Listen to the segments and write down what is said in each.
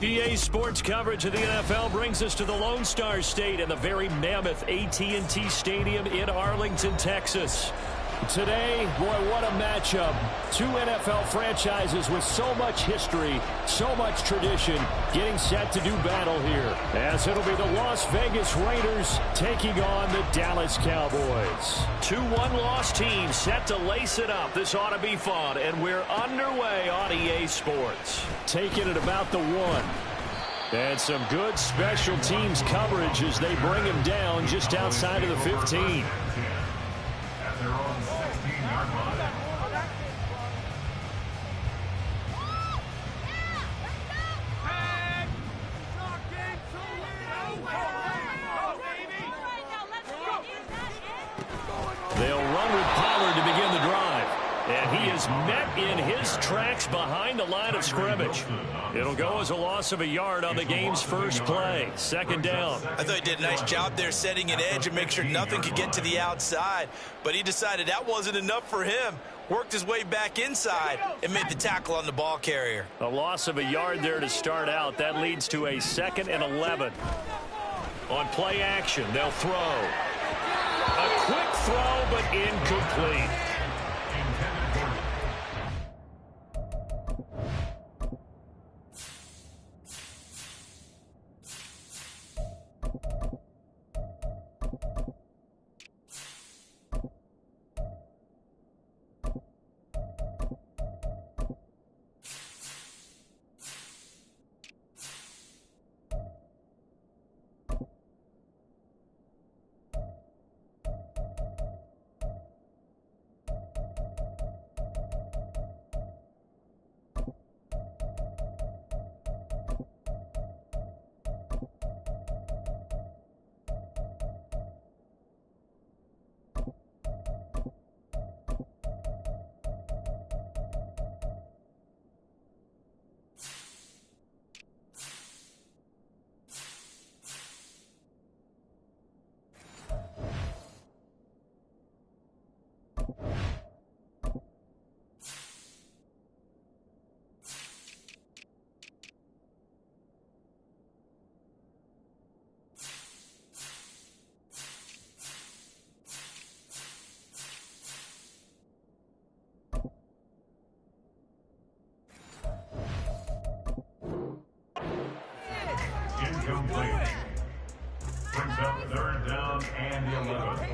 EA Sports coverage of the NFL brings us to the Lone Star State and the very mammoth AT&T Stadium in Arlington, Texas. Today, boy, what a matchup. Two NFL franchises with so much history, so much tradition, getting set to do battle here. As it'll be the Las Vegas Raiders taking on the Dallas Cowboys. Two one-loss teams set to lace it up. This ought to be fun, and we're underway on EA Sports. Taking it about the one. And some good special teams coverage as they bring him down just outside of the 15. They'll run with Pollard to begin the drive. And he is met in his tracks behind the line of scrimmage. It'll go as a loss of a yard on the game's first play. Second down. I thought he did a nice job there setting an edge and make sure nothing could get to the outside. But he decided that wasn't enough for him. Worked his way back inside and made the tackle on the ball carrier. A loss of a yard there to start out. That leads to a 2nd and 11. On play action, they'll throw. A quick throw, but incomplete. Incomplete. Brings up 3rd down and 11.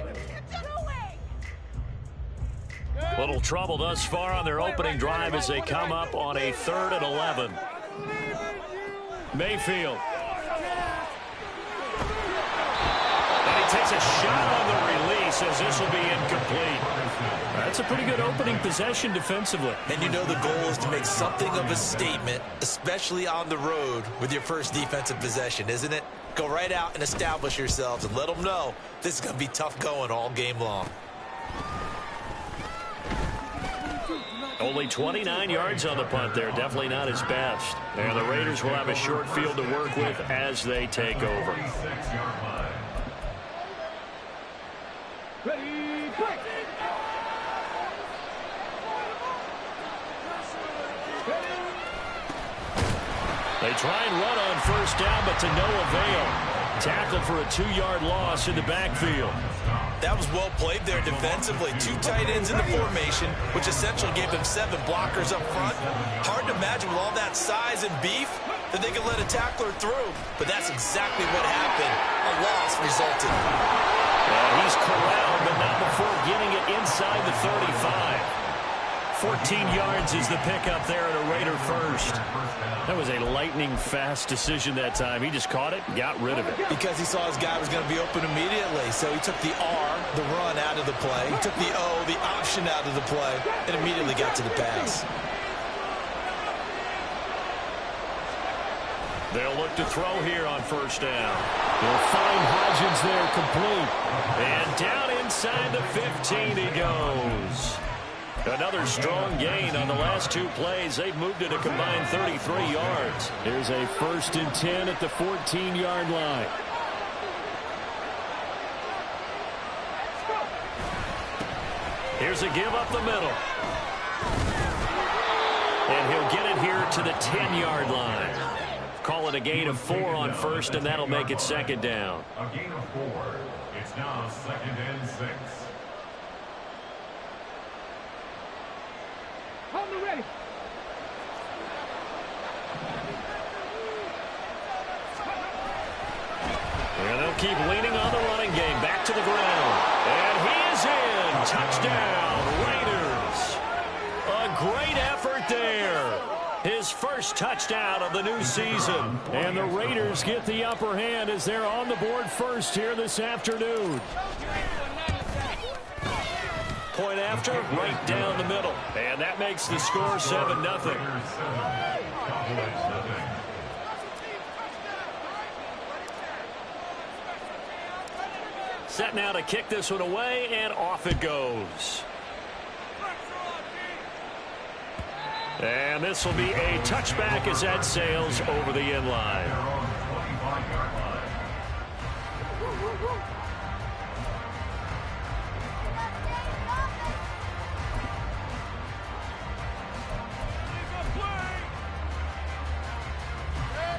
Little trouble thus far on their opening drive as they come up on a 3rd and 11. Mayfield. And he takes a shot on the release as this will be incomplete. That's a pretty good opening possession defensively. And you know the goal is to make something of a statement, especially on the road with your first defensive possession, isn't it? Go right out and establish yourselves and let them know this is going to be tough going all game long. Only 29 yards on the punt there. Definitely not his best. And the Raiders will have a short field to work with as they take over. Ready, break. They try and run on first down, but to no avail. Tackle for a 2-yard loss in the backfield. That was well played there defensively. 2 tight ends in the formation, which essentially gave them 7 blockers up front. Hard to imagine with all that size and beef that they could let a tackler through. But that's exactly what happened. A loss resulted. And he's corralled, but not before getting it inside the 35. 14 yards is the pickup there at a Raider first. That was a lightning-fast decision that time. He just caught it and got rid of it. Because he saw his guy was going to be open immediately. So he took the R, the run, out of the play. He took the O, the option, out of the play, and immediately got to the pass. They'll look to throw here on first down. They'll find Hodgins there complete. And down inside the 15 he goes. Another strong gain on the last 2 plays. They've moved it a combined 33 yards. Here's a 1st and 10 at the 14-yard line. Here's a give up the middle. And he'll get it here to the 10-yard line. call it a gain of 4 on first, and that'll make it second down. A gain of 4. It's now 2nd and 6. Hold me ready. And they'll keep leaning on the running game. Back to the ground. And he is in. Touchdown, Raiders. A great effort there. His first touchdown of the new season. And the Raiders get the upper hand as they're on the board first here this afternoon. Point after, right down the middle. And that makes the score 7-0. Set now to kick this one away, and off it goes. And this will be a touchback as that sails over the end line.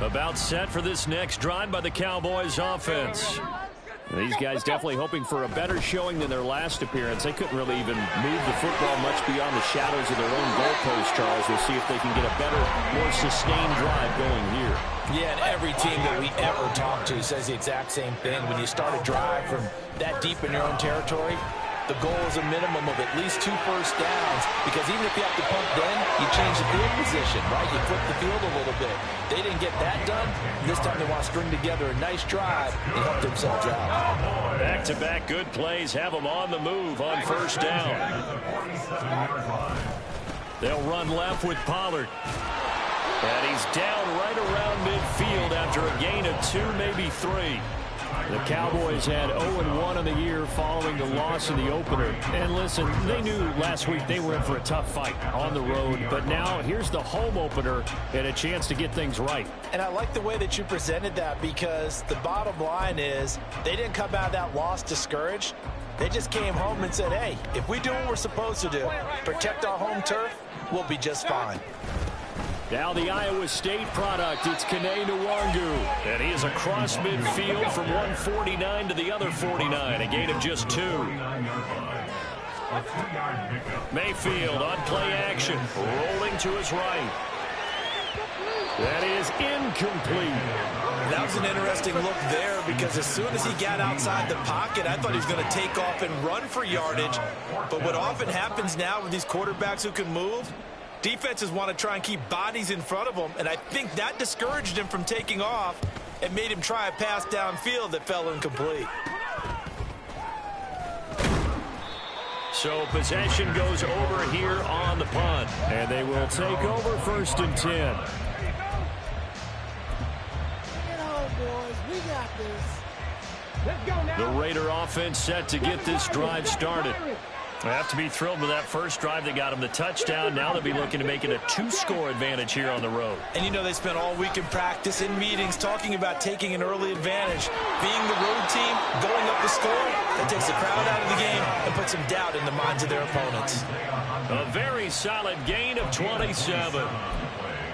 About set for this next drive by the Cowboys offense. These guys definitely hoping for a better showing than their last appearance. They couldn't really even move the football much beyond the shadows of their own goalpost, Charles. We'll see if they can get a better, more sustained drive going here. Yeah, and every team that we ever talk to says the exact same thing. When you start a drive from that deep in your own territory, the goal is a minimum of at least 2 first downs, because even if you have to punt then, you change the field position, right? You flip the field a little bit. They didn't get that done. This time they want to string together a nice drive and help themselves out. Back-to-back good plays have them on the move on first down. They'll run left with Pollard. And he's down right around midfield after a gain of 2, maybe 3. The Cowboys had 0-1 in the year following the loss in the opener. And listen, they knew last week they were in for a tough fight on the road. But now here's the home opener and a chance to get things right. And I like the way that you presented that, because the bottom line is they didn't come out of that loss discouraged. They just came home and said, hey, if we do what we're supposed to do, protect our home turf, we'll be just fine. Now the Iowa State product, it's Kene Nwangu. And he is across midfield from 149 to the other 49, a gain of just 2. Mayfield on play action, rolling to his right. That is incomplete. That was an interesting look there, because as soon as he got outside the pocket, I thought he was going to take off and run for yardage. But what often happens now with these quarterbacks who can move, defenses want to try and keep bodies in front of them, and I think that discouraged him from taking off and made him try a pass downfield that fell incomplete. So possession goes over here on the punt, and they will take over 1st and 10. Get home, boys. We got this. Let's go now. The Raider offense set to get this drive started. They have to be thrilled with that first drive that got them the touchdown. Now they'll be looking to make it a 2-score advantage here on the road. And you know, they spent all week in practice, in meetings, talking about taking an early advantage. Being the road team, going up the score, that takes the crowd out of the game and puts some doubt in the minds of their opponents. A very solid gain of 27.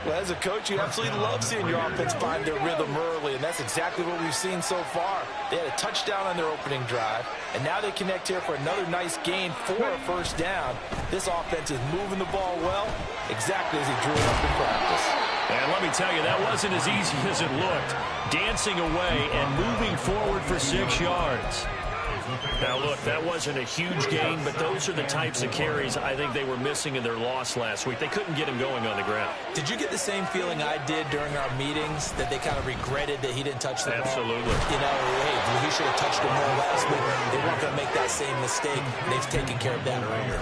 Well, as a coach, you absolutely love seeing your offense find their rhythm early, and that's exactly what we've seen so far. They had a touchdown on their opening drive, and now they connect here for another nice gain for a first down. This offense is moving the ball well, exactly as he drew it up in practice. And let me tell you, that wasn't as easy as it looked. Dancing away and moving forward for 6 yards. Now, look, that wasn't a huge gain, but those are the types of carries I think they were missing in their loss last week. They couldn't get him going on the ground. Did you get the same feeling I did during our meetings, that they kind of regretted that he didn't touch the ball? Absolutely. You know, hey, he should have touched the ball last week. They weren't going to make that same mistake. They've taken care of that earlier.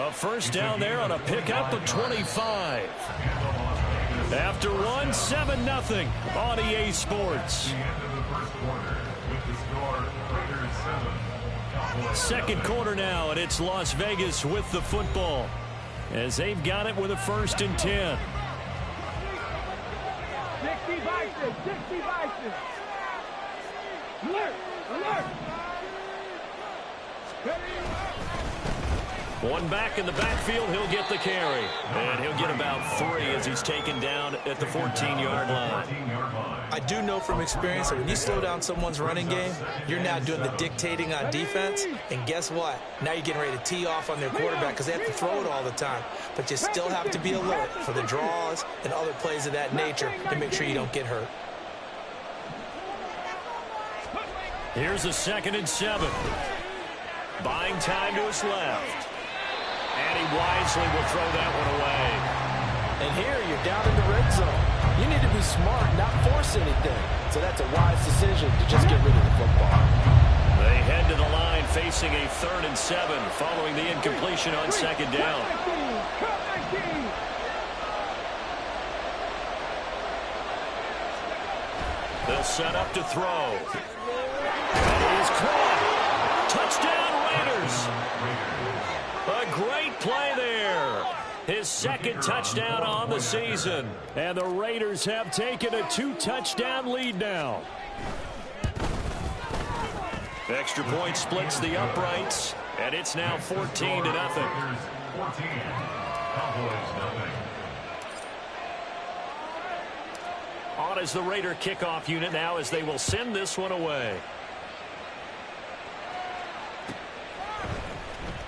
A first down there on a pickup of 25. After one, 7-0 on EA Sports. Second quarter now, and it's Las Vegas with the football as they've got it with a 1st and 10. 60 vices, 60 vices. Alert, alert. One back in the backfield, he'll get the carry. And he'll get about 3 as he's taken down at the 14-yard line. I do know from experience that when you slow down someone's running game, you're now doing the dictating on defense. And guess what? Now you're getting ready to tee off on their quarterback because they have to throw it all the time. But you still have to be alert for the draws and other plays of that nature to make sure you don't get hurt. Here's a 2nd and 7. Buying time to his left. And he wisely will throw that one away. And here you're down in the red zone. You need to be smart, not force anything. So that's a wise decision to just get rid of the football. They head to the line facing a 3rd and 7 following the incompletion on 2nd down. They'll set up to throw. And he is caught. Touchdown Raiders. A great play there. His 2nd touchdown on the season. And the Raiders have taken a 2-touchdown lead now. Extra point splits the uprights. And it's now 14-0. On as the Raider kickoff unit now as they will send this one away.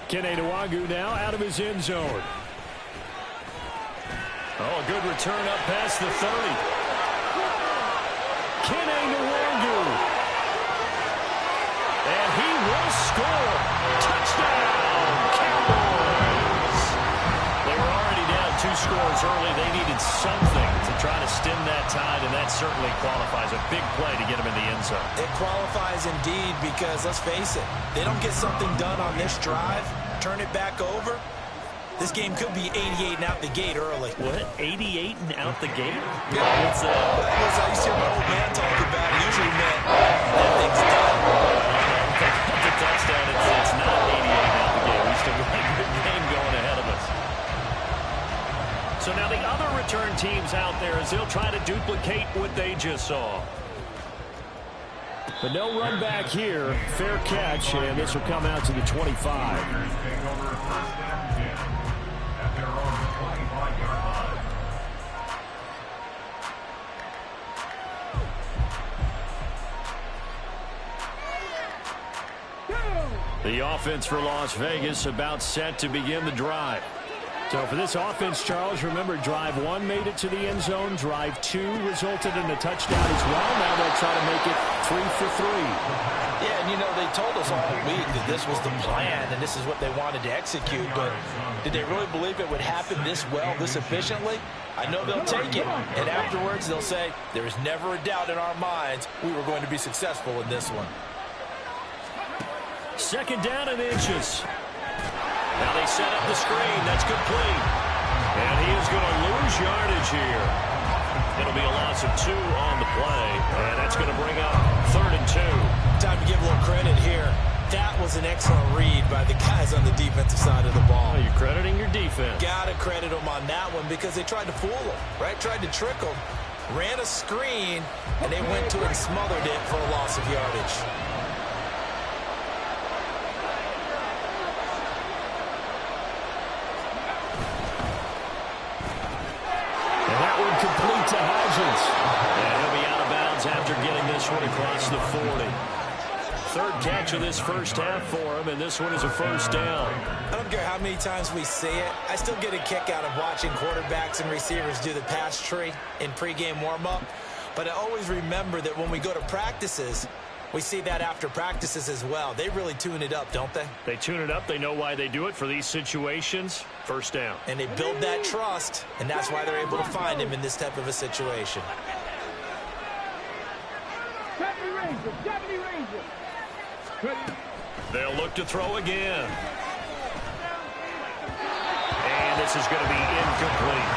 Kene Nwagu now out of his end zone. Oh, a good return up past the 30. Kene Nwagu. And he will score. Touchdown, Cowboys. They were already down 2 scores early. They needed something to try to stem that tide, and that certainly qualifies. A big play to get them in the end zone. It qualifies indeed because, let's face it, they don't get something done on this drive, turn it back over, this game could be 88 and out the gate early. What? 88 and out the gate? Yeah. What's that? I used to hear my old man talk about it. Usually meant that thing's done. The touchdown, it's not 88 and out the gate. We still got a good game going ahead of us. So now the other return teams out there as they'll try to duplicate what they just saw. But no run back here. Fair catch, and this will come out to the 25. The offense for Las Vegas about set to begin the drive. So for this offense, Charles, remember, drive 1 made it to the end zone. Drive 2 resulted in a touchdown as well. Now they'll try to make it 3 for 3. Yeah, and you know, they told us all week that this was the plan and this is what they wanted to execute, but did they really believe it would happen this well, this efficiently? I know they'll take it, and afterwards they'll say, there is never a doubt in our minds we were going to be successful in this one. 2nd down and inches. Now they set up the screen. That's complete. And he is going to lose yardage here. It'll be a loss of 2 on the play. And that's going to bring up 3rd and 2. Time to give a little credit here. That was an excellent read by the guys on the defensive side of the ball. Oh, you're crediting your defense. Got to credit them on that one because they tried to fool them, right? Tried to trick them. Ran a screen, and they went to it and smothered it for a loss of yardage. Complete to Hodgins. And he'll be out of bounds after getting this one across the 40. 3rd catch of this first half for him, and this one is a 1st down. I don't care how many times we see it. I still get a kick out of watching quarterbacks and receivers do the pass tree in pregame warm-up. But I always remember that when we go to practices, we see that after practices as well. They really tune it up, don't they? They tune it up. They know why they do it for these situations. 1st down. And they build that trust, and that's why they're able to find him in this type of a situation. They'll look to throw again. And this is going to be incomplete.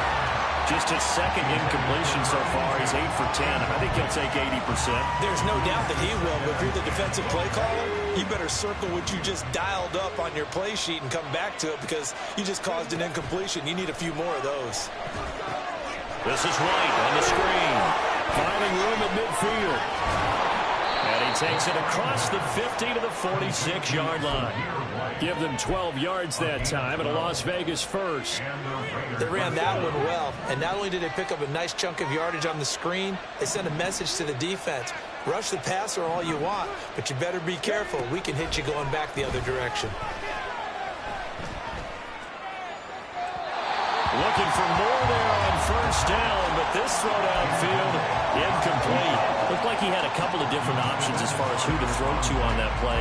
Just his 2nd incompletion so far. He's 8 for 10. I think he'll take 80%. There's no doubt that he will, but if you're the defensive play caller, you better circle what you just dialed up on your play sheet and come back to it because you just caused an incompletion. You need a few more of those. This is White on the screen. Finding room at midfield. And he takes it across the 50 to the 46-yard line. Give them 12 yards that time and a Las Vegas first. They ran that one well, and not only did they pick up a nice chunk of yardage on the screen, they sent a message to the defense. Rush the passer all you want, but you better be careful. We can hit you going back the other direction. Looking for more there on first down, but this throw downfield, incomplete. Looked like he had a couple of different options as far as who to throw to on that play.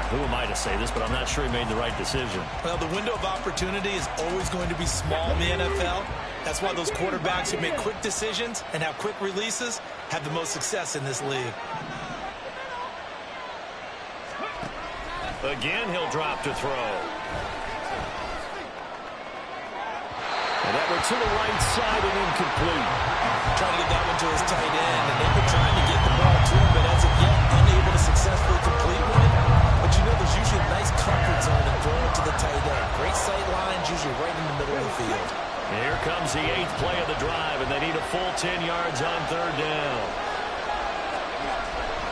Who am I to say this, but I'm not sure he made the right decision. Well, the window of opportunity is always going to be small in the NFL. That's why those quarterbacks who make quick decisions and have quick releases have the most success in this league. Again, he'll drop to throw. And that one to the right side and incomplete. Trying to get that one to his tight end, and they've been trying to get the ball to him, but as of yet, unable to successfully complete one. But you know, there's usually a nice comfort zone in throwing to the tight end. Great sight lines, usually right in the middle of the field. Here comes the 8th play of the drive, and they need a full 10 yards on third down.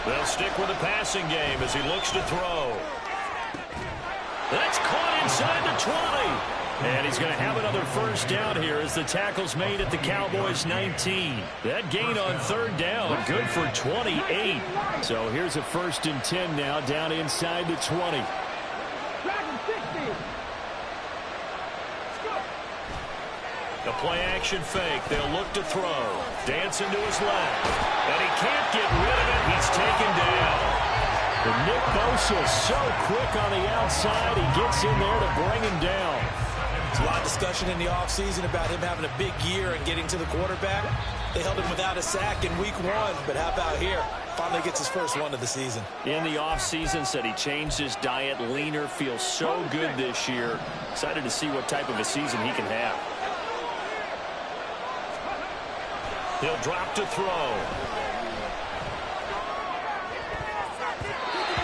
They'll stick with the passing game as he looks to throw. That's caught inside the 20. And he's going to have another first down here as the tackle's made at the Cowboys' 19. That gain on third down, good for 28. So here's a 1st and 10 now, down inside the 20. The play-action fake. They'll look to throw. Dancing to his left. And he can't get rid of it. He's taken down. And Nick Bosa so quick on the outside. He gets in there to bring him down. There's a lot of discussion in the offseason about him having a big year and getting to the quarterback. They held him without a sack in week 1, but how about here? Finally gets his first one of the season. In the offseason, said he changed his diet, leaner, feels so good this year. Excited to see what type of a season he can have. He'll drop to throw.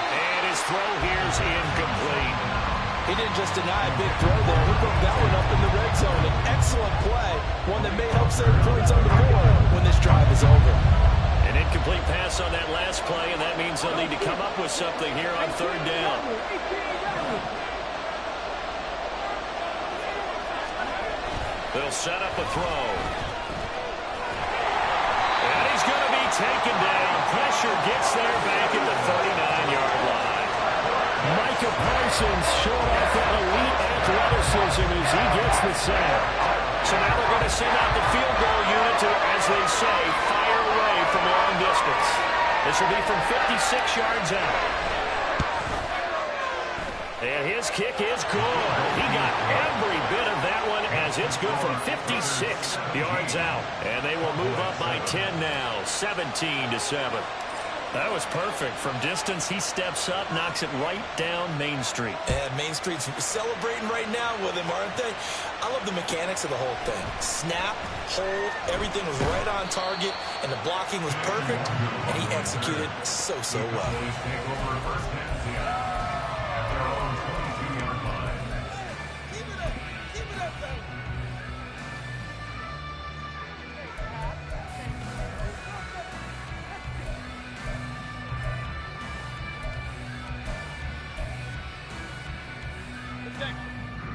And his throw here's incomplete. He didn't just deny a big throw there. He broke that one up in the red zone. An excellent play. One that may help save points on the board when this drive is over. An incomplete pass on that last play, and that means they'll need to come up with something here on third down. They'll set up a throw. And he's going to be taken down. Pressure gets there back at the 39-yard line. Micah Parsons showing off that elite athleticism as he gets the sack. So now they're going to send out the field goal unit to, as they say, fire away from long distance. This will be from 56 yards out. And his kick is good. He got every bit of that one as it's good from 56 yards out. And they will move up by 10 now, 17-7. That was perfect. From distance, he steps up, knocks it right down Main Street. And Main Street's celebrating right now with him, aren't they? I love the mechanics of the whole thing. Snap, hold, everything was right on target, and the blocking was perfect, and he executed so well.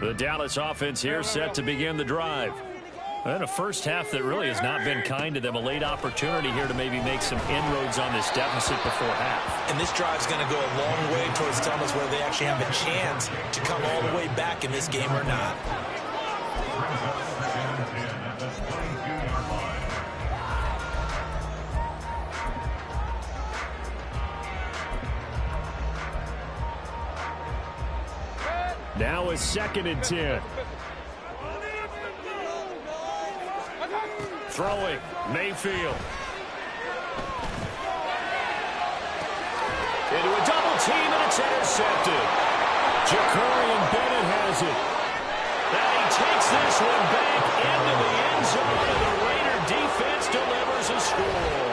The Dallas offense here set to begin the drive. And a first half that really has not been kind to them. A late opportunity here to maybe make some inroads on this deficit before half. And this drive's going to go a long way towards telling us whether they actually have a chance to come all the way back in this game or not. Now is 2nd and 10. Throwing, Mayfield. Into a double team, and it's intercepted. Ja'Cory Bennett has it. And he takes this one back into the end zone, and the Raider defense delivers a score.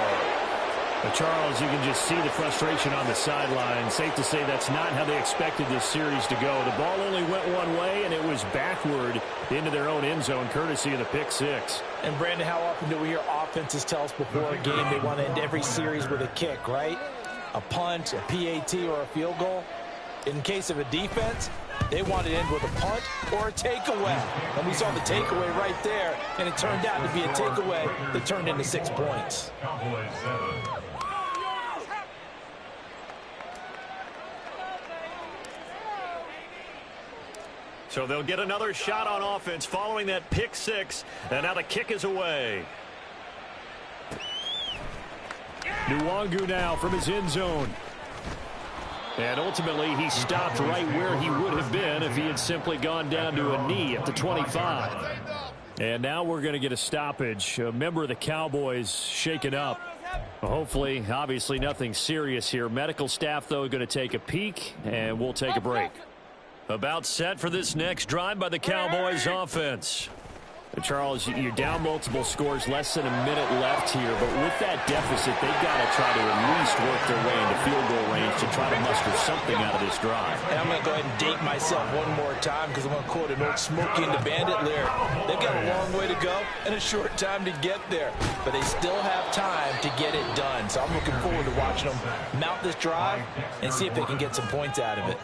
Charles, you can just see the frustration on the sideline. Safe to say that's not how they expected this series to go. The ball only went one way, and it was backward into their own end zone, courtesy of the pick six. And, Brandon, how often do we hear offenses tell us before a game they want to end every series with a kick, right? a punt, a PAT, or a field goal. In case of a defense, they want to end with a punt or a takeaway. And we saw the takeaway right there, and it turned out to be a takeaway that turned into 6 points. Cowboys 7. So they'll get another shot on offense following that pick six. And now the kick is away. Nwangu now from his end zone. And ultimately, he stopped right where he would have been if he had simply gone down to a knee at the 25. And now we're going to get a stoppage. A member of the Cowboys shaken up. Hopefully, obviously, nothing serious here. Medical staff, though, going to take a peek, and we'll take a break. About set for this next drive by the Cowboys offense. Charles, you're down multiple scores, less than a minute left here, but with that deficit, they've got to try to at least work their way into field goal range to try to muster something out of this drive. And I'm going to go ahead and date myself one more time because I'm going to quote an old Smokey and the Bandit lyric. They've got a long way to go and a short time to get there, but they still have time to get it done. So I'm looking forward to watching them mount this drive and see if they can get some points out of it.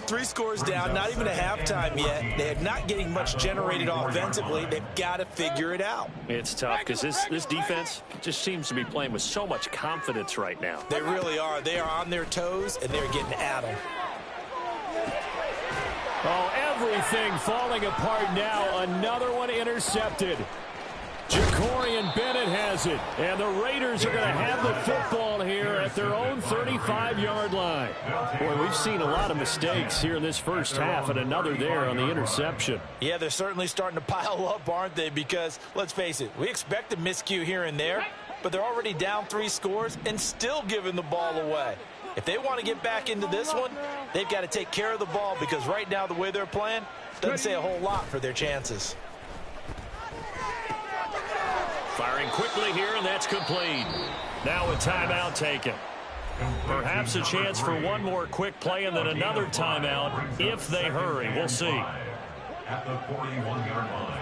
3 scores down, not even a halftime yet. They're not getting much generated offensively. They've got to figure it out. It's tough because this defense just seems to be playing with so much confidence right now. They really are. They are on their toes, and they're getting at them. Oh, everything falling apart now. Another one intercepted. Jacorian Bennett has it, and the Raiders are going to have the football here at their own 35-yard line. Boy, we've seen a lot of mistakes here in this first half, and another there on the interception. Yeah, they're certainly starting to pile up, aren't they? Because, let's face it, we expect a miscue here and there, but they're already down 3 scores and still giving the ball away. If they want to get back into this one, they've got to take care of the ball because right now the way they're playing doesn't say a whole lot for their chances. Firing quickly here, and that's complete. Now a timeout taken. Perhaps a chance for one more quick play and then another timeout if they hurry. We'll see. At the 41-yard line.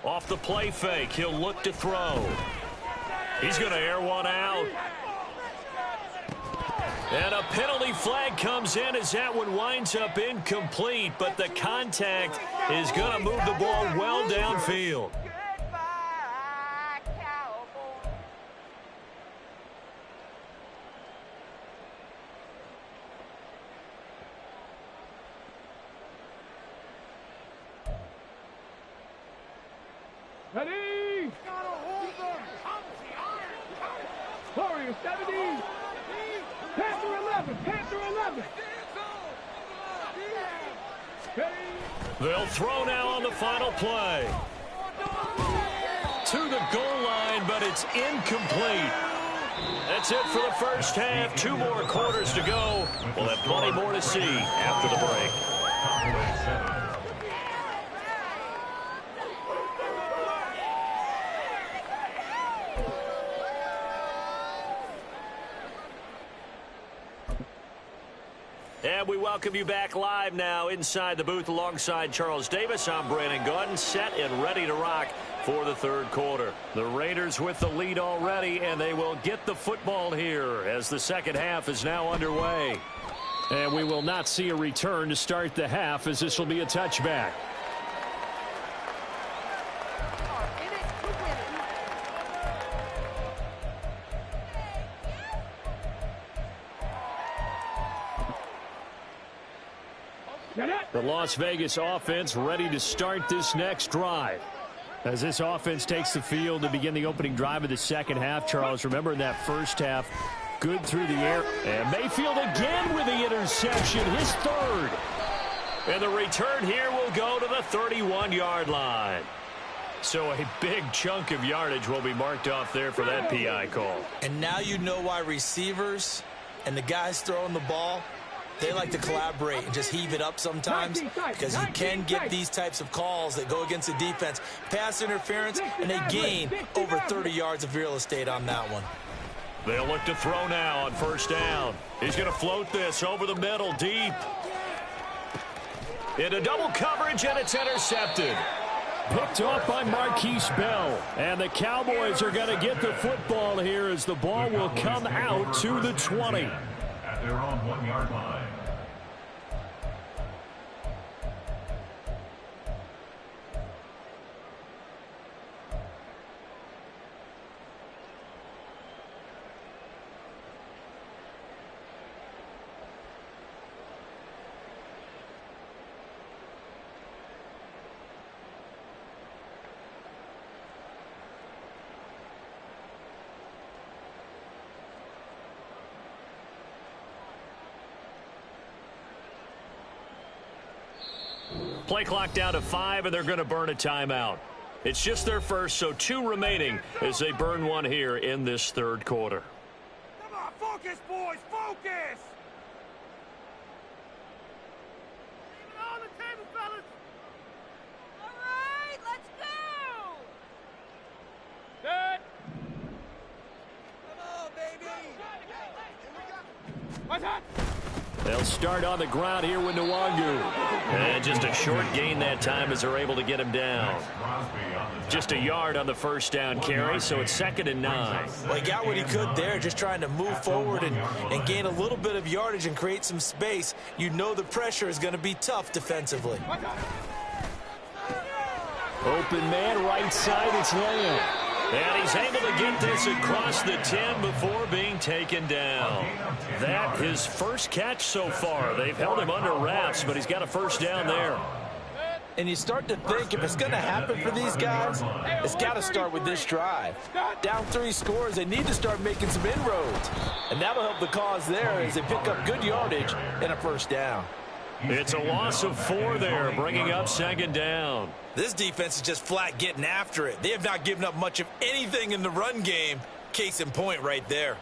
Off the play fake, he'll look to throw. He's going to air one out. And a penalty flag comes in as that one winds up incomplete, but the contact is going to move the ball well downfield. Ready? Warrior 70. Panther 11. Panther 11. They'll throw now on the final play. To the goal line, but it's incomplete. That's it for the first half. 2 more quarters to go. We'll have plenty more to see after the break. And we welcome you back live now inside the booth alongside Charles Davis. I'm Brandon Gaudin, set and ready to rock for the third quarter. The Raiders with the lead already, and they will get the football here as the second half is now underway. And we will not see a return to start the half as this will be a touchback. The Las Vegas offense ready to start this next drive. As this offense takes the field to begin the opening drive of the second half, Charles, remember in that first half, good through the air. And Mayfield again with the interception, his third. And the return here will go to the 31-yard line. So a big chunk of yardage will be marked off there for that PI call. And now you know why receivers and the guys throwing the ball, they like to collaborate and just heave it up sometimes because you can get these types of calls that go against the defense. Pass interference, and they gain over 30 yards of real estate on that one. They'll look to throw now on first down. He's going to float this over the middle deep. Into double coverage, and it's intercepted. Picked off by Marquise Bell. And the Cowboys are going to get the football here as the ball will come out to the 20. At their own 1-yard line. Play clock down to 5, and they're going to burn a timeout. It's just their first, so 2 remaining as they burn one here in this third quarter. Come on, focus, boys, focus! Leave it on the table, fellas! All right, let's go! Good! Come on, baby! What's that? They'll start on the ground here with Nwangu. And just a short gain that time as they're able to get him down. Just a yard on the first down carry, so it's 2nd and 9. Well, he got what he could there, just trying to move forward and gain a little bit of yardage and create some space. You know the pressure is going to be tough defensively. Open man, right side, it's Lamb. And he's able to get this across the 10 before being taken down. That his first catch so far. They've held him under wraps, but he's got a first down there. And you start to think if it's going to happen for these guys, it's got to start with this drive. Down 3 scores, they need to start making some inroads. And that'll help the cause there as they pick up good yardage and a first down. It's a loss of 4 there, bringing up 2nd down. This defense is just flat getting after it. They have not given up much of anything in the run game. Case in point right there.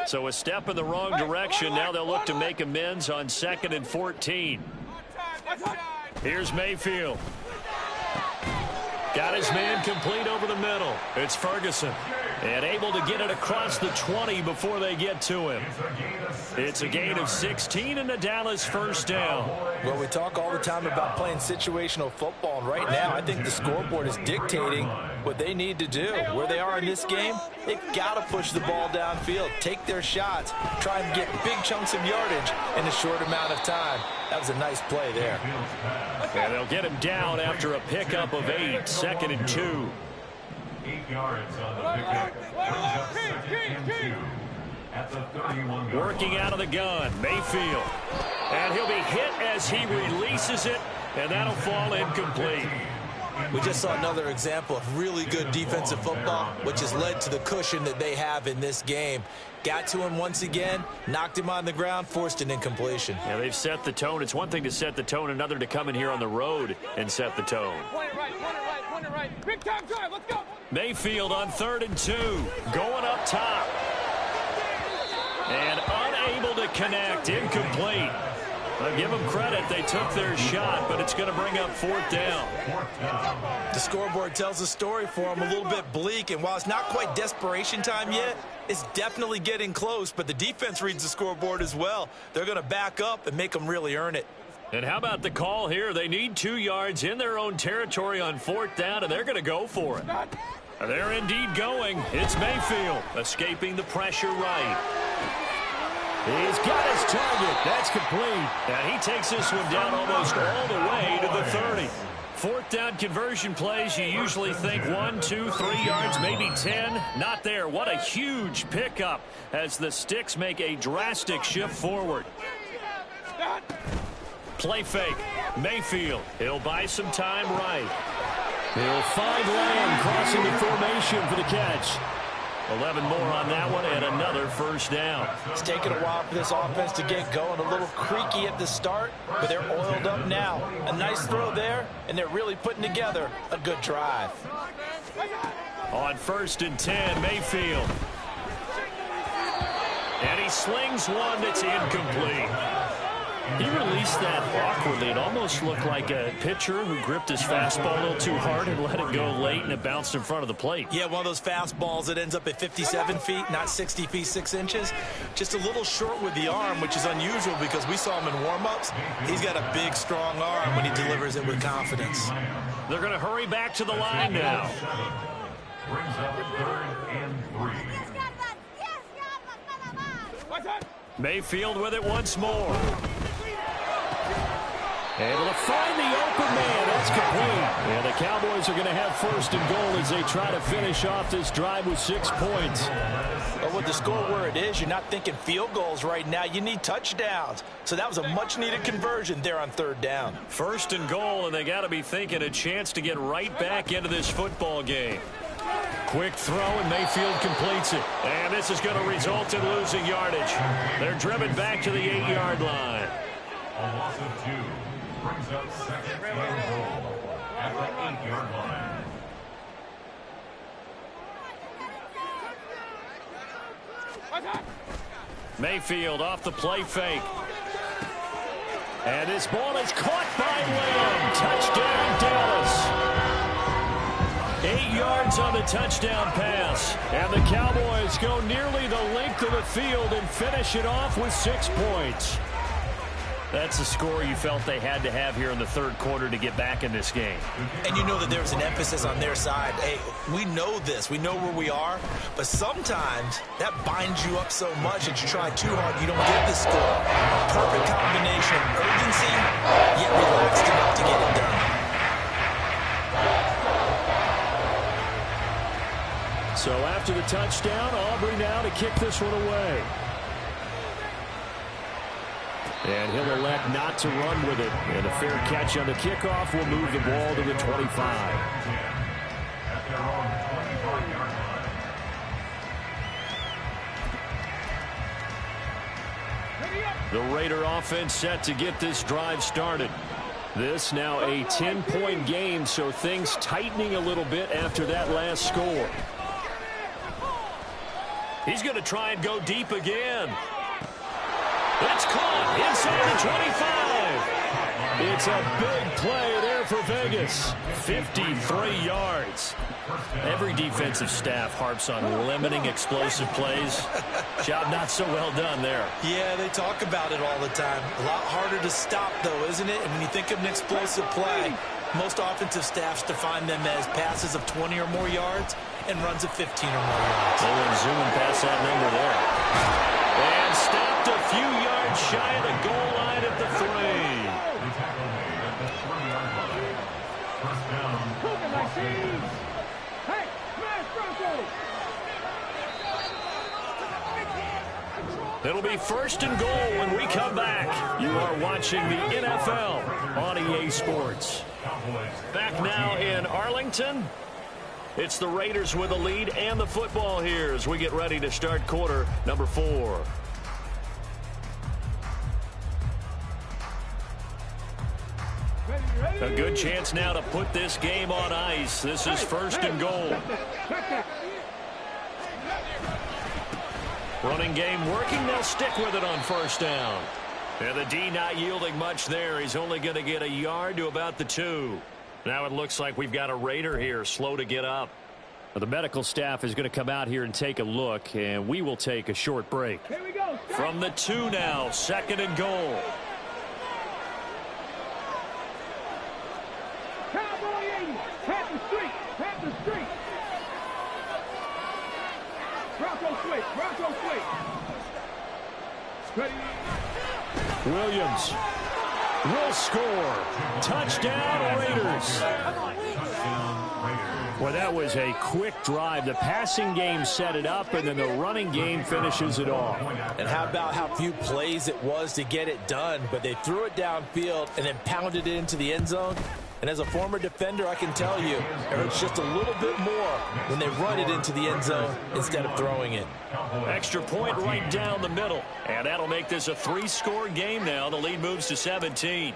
So a step in the wrong direction. Now they'll look to make amends on 2nd and 14. Here's Mayfield. Got his man complete over the middle. It's Ferguson. And able to get it across the 20 before they get to him. It's a gain of 16 and a Dallas first down. Well, we talk all the time about playing situational football, and right now I think the scoreboard is dictating what they need to do. Where they are in this game, they've got to push the ball downfield, take their shots, try and get big chunks of yardage in a short amount of time. That was a nice play there. And they'll get him down after a pickup of 8, 2nd and 2. 8 yards on the pickup. Brings up 2nd and 2 at the 31-yard line. Working out of the gun, Mayfield. And he'll be hit as he releases it, and that'll fall incomplete. We just saw another example of really good defensive football, which has led to the cushion that they have in this game. Got to him once again, knocked him on the ground, forced an incompletion. Yeah, they've set the tone. It's one thing to set the tone, another to come in here on the road and set the tone. Point it right, point it right, point it right. Big time drive, let's go. Mayfield on 3rd and 2, going up top. And unable to connect, incomplete. I'll give them credit. They took their shot, but it's going to bring up 4th down. The scoreboard tells a story for them, a little bit bleak, and while it's not quite desperation time yet, it's definitely getting close, but the defense reads the scoreboard as well. They're going to back up and make them really earn it. And how about the call here? They need 2 yards in their own territory on 4th down, and they're going to go for it. They're indeed going. It's Mayfield escaping the pressure right. He's got his target. That's complete. And he takes this one down almost all the way to the 30. 4th down conversion plays, you usually think 1, 2, 3 yards, maybe 10. Not there. What a huge pickup as the Sticks make a drastic shift forward. Play fake. Mayfield. He'll buy some time right. He'll find Lamb crossing the formation for the catch. 11 more on that one and another first down. It's taken a while for this offense to get going. A little creaky at the start, but they're oiled up now. A nice throw there, and they're really putting together a good drive. On 1st and 10, Mayfield. And he slings one that's incomplete. He released that awkwardly. It almost looked like a pitcher who gripped his fastball a little too hard and let it go late, and it bounced in front of the plate. Yeah, one of those fastballs that ends up at 57 feet, not 60 feet 6 inches. Just a little short with the arm, which is unusual because we saw him in warm-ups. He's got a big, strong arm when he delivers it with confidence. They're going to hurry back to the line now. Brings up 3rd and 3. Mayfield with it once more. Able to find the open man. That's complete. And the Cowboys are going to have 1st and goal as they try to finish off this drive with 6 points. But with the score where it is, you're not thinking field goals right now. You need touchdowns. So that was a much-needed conversion there on 3rd down. 1st and goal, and they got to be thinking a chance to get right back into this football game. Quick throw, and Mayfield completes it. And this is going to result in losing yardage. They're driven back to the 8-yard line. A loss of 2. Brings up 2nd and goal at the 8-yard line. Mayfield off the play fake. And this ball is caught by Lamb. Touchdown, Dallas. 8 yards on the touchdown pass. And the Cowboys go nearly the length of the field and finish it off with 6 points. That's the score you felt they had to have here in the 3rd quarter to get back in this game. And you know that there's an emphasis on their side. Hey, we know this. We know where we are. But sometimes that binds you up so much that you try too hard, you don't get the score. Perfect combination of urgency, yet relaxed enough to get it done. So after the touchdown, Aubrey now to kick this one away. And he'll elect not to run with it. And a fair catch on the kickoff will move the ball to the 25. At their own 25-yard line. The Raider offense set to get this drive started. This now a 10-point game, so things tightening a little bit after that last score. He's going to try and go deep again. It's caught inside the 25. It's a big play there for Vegas. 53 yards. Every defensive staff harps on limiting explosive plays. Job not so well done there. Yeah, they talk about it all the time. A lot harder to stop, though, isn't it? And when you think of an explosive play, most offensive staffs define them as passes of 20 or more yards and runs of 15 or more yards. They went zooming past that number there. And stopped a few yards shy of the goal line at the 3. The tackle made at the 3-yard line. First down. Hey, smash Broncos! It'll be 1st and goal when we come back. You are watching the NFL on EA Sports. Back now in Arlington. It's the Raiders with the lead and the football here as we get ready to start quarter number 4. A good chance now to put this game on ice. This is 1st and goal. Running game working. They'll stick with it on 1st down. And the D not yielding much there. He's only going to get a yard to about the 2. Now it looks like we've got a Raider here slow to get up. Well, the medical staff is going to come out here and take a look, and we will take a short break. Here we go. From the 2 now, 2nd and goal. Cowboy 80. Pat the street. Pat the street. Bronco switch. Bronco switch. Ready. Williams will score. Touchdown, Raiders. Well, that was a quick drive. The passing game set it up, and then the running game finishes it off. And how about how few plays it was to get it done, but they threw it downfield and then pounded it into the end zone. And as a former defender, I can tell you, it hurts just a little bit more when they run it into the end zone instead of throwing it. Extra point right down the middle. And that'll make this a 3-score game now. The lead moves to 17.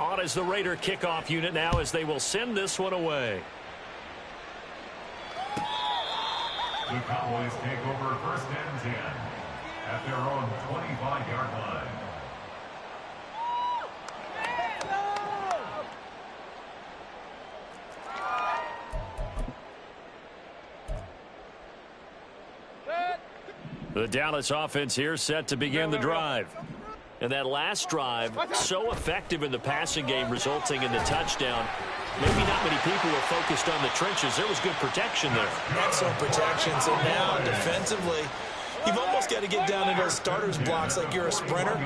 On is the Raider kickoff unit now as they will send this one away. The Cowboys take over 1st and 10 at their own 25-yard line. The Dallas offense here set to begin the drive. And that last drive, so effective in the passing game, resulting in the touchdown. Maybe not many people were focused on the trenches. There was good protection there. Excellent protection. So now defensively, you've almost got to get down into those starters blocks like you're a sprinter.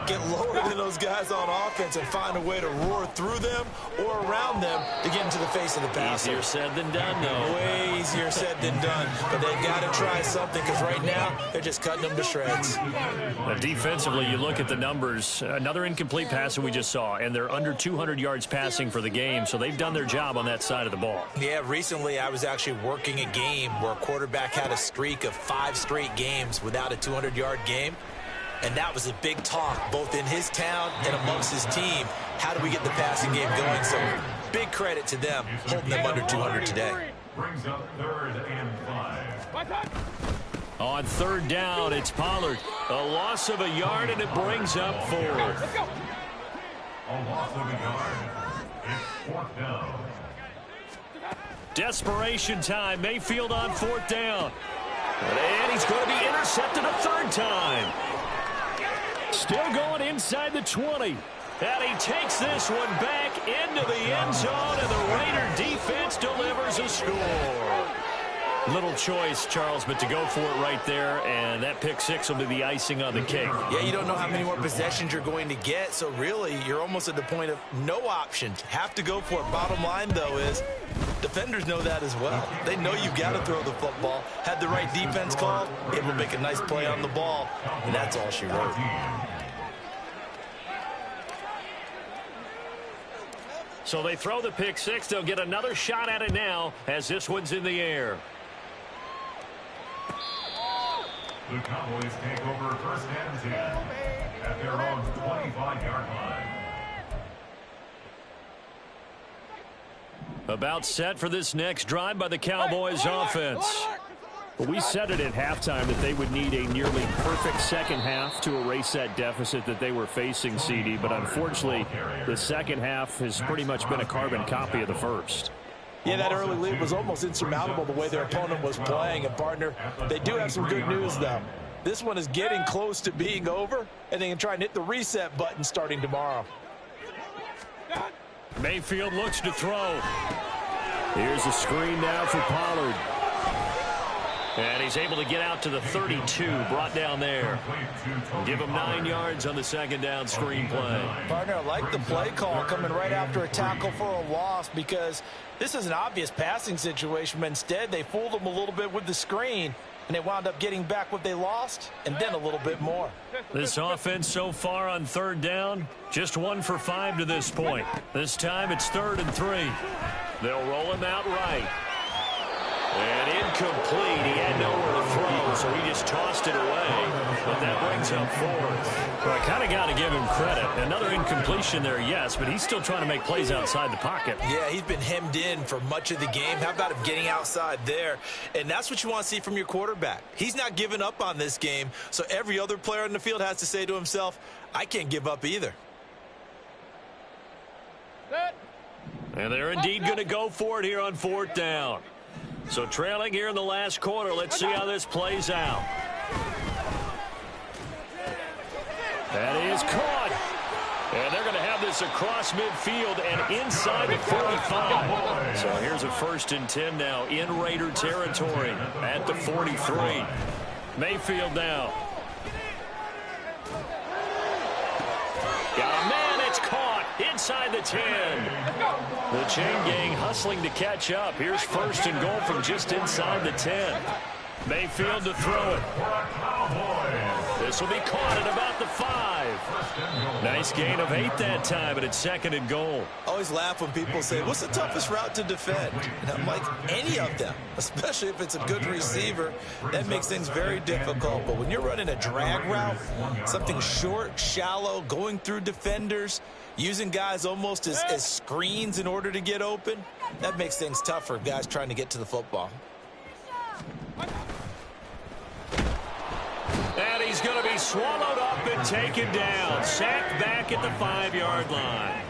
Get lower than those guys on offense and find a way to roar through them or around them to get into the face of the passer. Easier said than done, though. Way easier said than done. But they've got to try something because right now they're just cutting them to shreds. Now, defensively, you look at the numbers. Another incomplete pass that we just saw, and they're under 200 yards passing for the game, so they've done their job on that side of the ball. Yeah, recently I was actually working a game where a quarterback had a streak of 5 straight games without a 200-yard game. And that was a big talk, both in his town and amongst his team. How do we get the passing game going? So big credit to them, holding them under 200 today. Brings up 3rd and 5. On 3rd down, it's Pollard. A loss of a yard, and it brings up 4. A loss of a yard. It's 4th down. Desperation time. Mayfield on 4th down. And he's going to be intercepted a 3rd time. Still going inside the 20. And he takes this one back into the end zone, and the Raider defense delivers a score. Little choice, Charles, but to go for it right there, and that pick 6 will be the icing on the cake. Yeah, you don't know how many more possessions you're going to get, so really you're almost at the point of no option. Have to go for it. Bottom line, though, is defenders know that as well. They know you've got to throw the football. Had the right defense called, able to make a nice play on the ball, and that's all she wrote. So they throw the pick 6. They'll get another shot at it now as this one's in the air. The Cowboys take over 1st and 10 at their own 25-yard line. About set for this next drive by the Cowboys offense. We said it at halftime that they would need a nearly perfect second half to erase that deficit that they were facing, CD. But unfortunately, the second half has pretty much been a carbon copy of the first. Yeah, that early lead was almost insurmountable the way their opponent was playing. And, partner, they do have some good news, though. This one is getting close to being over, and they can try and hit the reset button starting tomorrow. Mayfield looks to throw. Here's a screen now for Pollard. And he's able to get out to the 32, brought down there. Give him 9 yards on the 2nd down screen play. Partner, I like the play call coming right after a tackle for a loss because this is an obvious passing situation, but instead they fooled him a little bit with the screen, and they wound up getting back what they lost and then a little bit more. This offense so far on 3rd down, just 1 for 5 to this point. This time it's 3rd and 3. They'll roll him out right. And incomplete. He had nowhere to throw, so he just tossed it away. But that brings up 4th. Well, I kind of got to give him credit. Another incompletion there, yes, but he's still trying to make plays outside the pocket. Yeah, he's been hemmed in for much of the game. How about him getting outside there? And that's what you want to see from your quarterback. He's not giving up on this game, so every other player on the field has to say to himself, I can't give up either. And they're indeed going to go for it here on 4th down. So trailing here in the last quarter. Let's see how this plays out. That is caught. And they're going to have this across midfield and inside the 45. So here's a 1st and 10 now in Raider territory at the 43. Mayfield now. Got a man, it's caught inside the 10. The chain gang hustling to catch up. Here's 1st and goal from just inside the 10. Mayfield to throw it. This will be caught at about the 5. Nice gain of 8 that time, and it's 2nd and goal. I always laugh when people say, what's the toughest route to defend? And I'm like, any of them, especially if it's a good receiver. That makes things very difficult. But when you're running a drag route, something short, shallow, going through defenders, using guys almost as screens in order to get open, that makes things tough for guys trying to get to the football. And he's going to be swallowed up and taken down. Sacked back at the 5-yard line.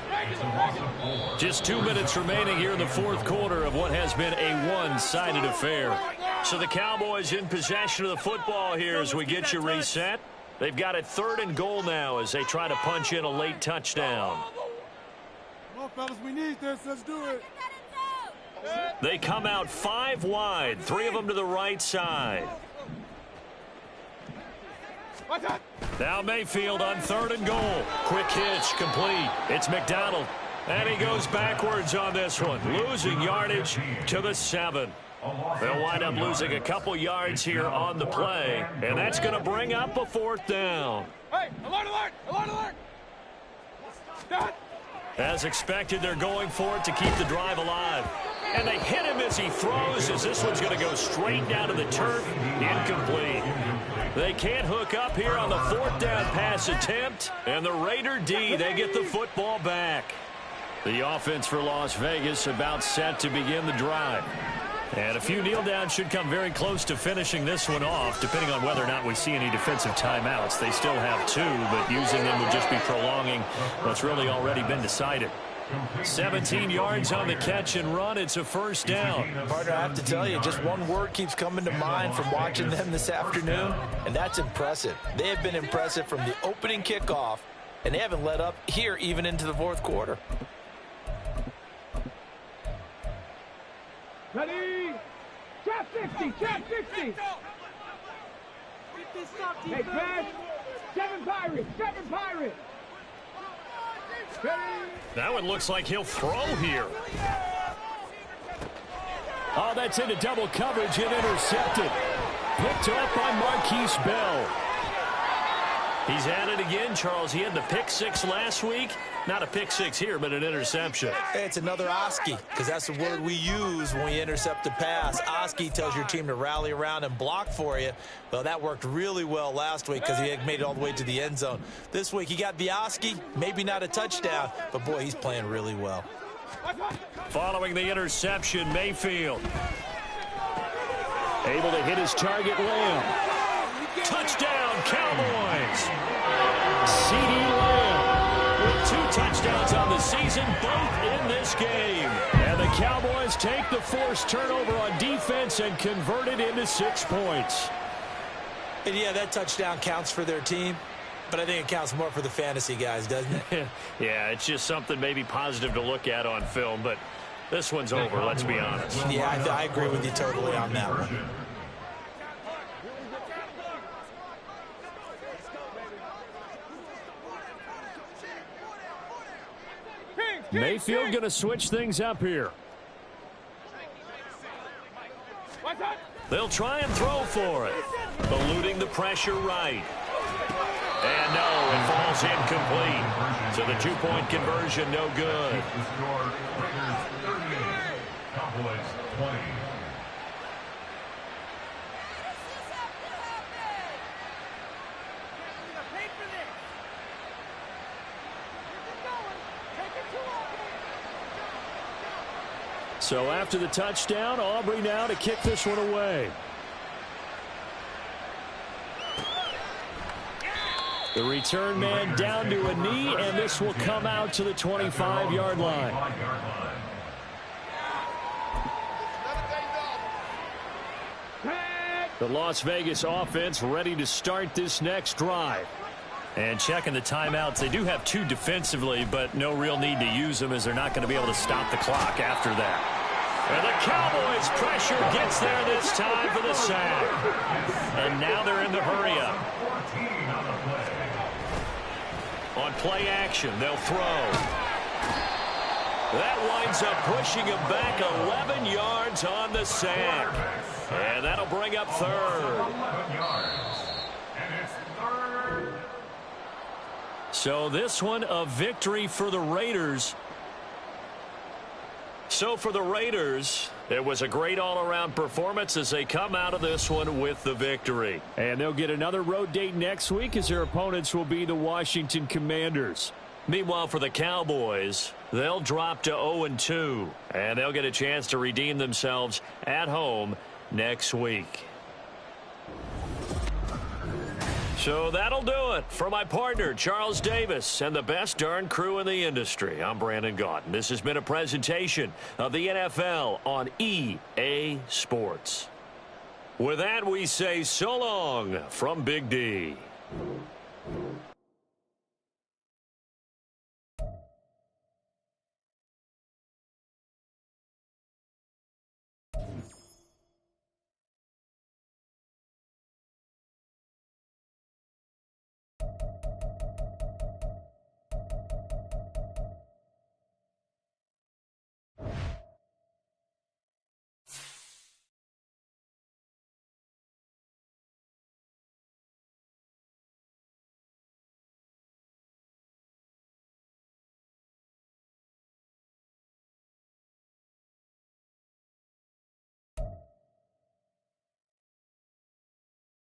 Just 2 minutes remaining here in the 4th quarter of what has been a one-sided affair. So the Cowboys in possession of the football here as we get you reset. They've got it 3rd and goal now as they try to punch in a late touchdown. Come on, fellas, we need this. Let's do it. They come out 5 wide, 3 of them to the right side. Now Mayfield on 3rd and goal. Quick hitch, complete. It's McDonald. And he goes backwards on this one, losing yardage to the 7. They'll wind up losing a couple yards here on the play, and that's going to bring up a 4th down. Hey, alert, alert, alert, alert. Stop. As expected, they're going for it to keep the drive alive. And they hit him as he throws, as this one's going to go straight down to the turf. Incomplete. They can't hook up here on the 4th down pass attempt. And the Raider D, they get the football back. The offense for Las Vegas about set to begin the drive. And a few kneel downs should come very close to finishing this one off, depending on whether or not we see any defensive timeouts. They still have 2, but using them would just be prolonging what's really already been decided. 17 yards on the catch and run. It's a 1st down. Partner, I have to tell you, just one word keeps coming to mind from watching them this afternoon, and that's impressive. They have been impressive from the opening kickoff, and they haven't let up here even into the 4th quarter. Ready? Trap 60, trap 60. Hey, Fred. 7 Pirates, 7 Pirates. Ready? That one looks like he'll throw here. Oh, that's into double coverage and intercepted. Picked up by Marquise Bell. He's at it again, Charles. He had the pick 6 last week. Not a pick 6 here, but an interception. It's another Oski, because that's the word we use when we intercept a pass. Oski tells your team to rally around and block for you. Well, that worked really well last week because he had made it all the way to the end zone. This week, he got the Oski, maybe not a touchdown, but, boy, he's playing really well. Following the interception, Mayfield able to hit his target, Lamb. Touchdown, Cowboys. C.D. Lamb with 2 touchdowns on the season, both in this game. And the Cowboys take the forced turnover on defense and convert it into 6 points. And, yeah, that touchdown counts for their team, but I think it counts more for the fantasy guys, doesn't it? Yeah, it's just something maybe positive to look at on film, but this one's over, let's be honest. Yeah, I agree with you totally on that one. Mayfield going to switch things up here. They'll try and throw for it. Eluding the pressure right. And no, it falls incomplete. So the 2-point conversion, no good. Cowboys 20. So after the touchdown, Aubrey now to kick this one away. The return man down to a knee, and this will come out to the 25-yard line. The Las Vegas offense ready to start this next drive. And checking the timeouts, they do have 2 defensively, but no real need to use them as they're not going to be able to stop the clock after that. And the Cowboys' pressure gets there this time for the sack. And now they're in the hurry-up. On play action, they'll throw. That winds up pushing him back 11 yards on the sack. And that'll bring up 3rd. So this one a victory for the Raiders. So for the Raiders, it was a great all-around performance as they come out of this one with the victory. And they'll get another road date next week as their opponents will be the Washington Commanders. Meanwhile, for the Cowboys, they'll drop to 0-2, and they'll get a chance to redeem themselves at home next week. So that'll do it for my partner, Charles Davis, and the best darn crew in the industry. I'm Brandon Gaudin. This has been a presentation of the NFL on EA Sports. With that, we say so long from Big D.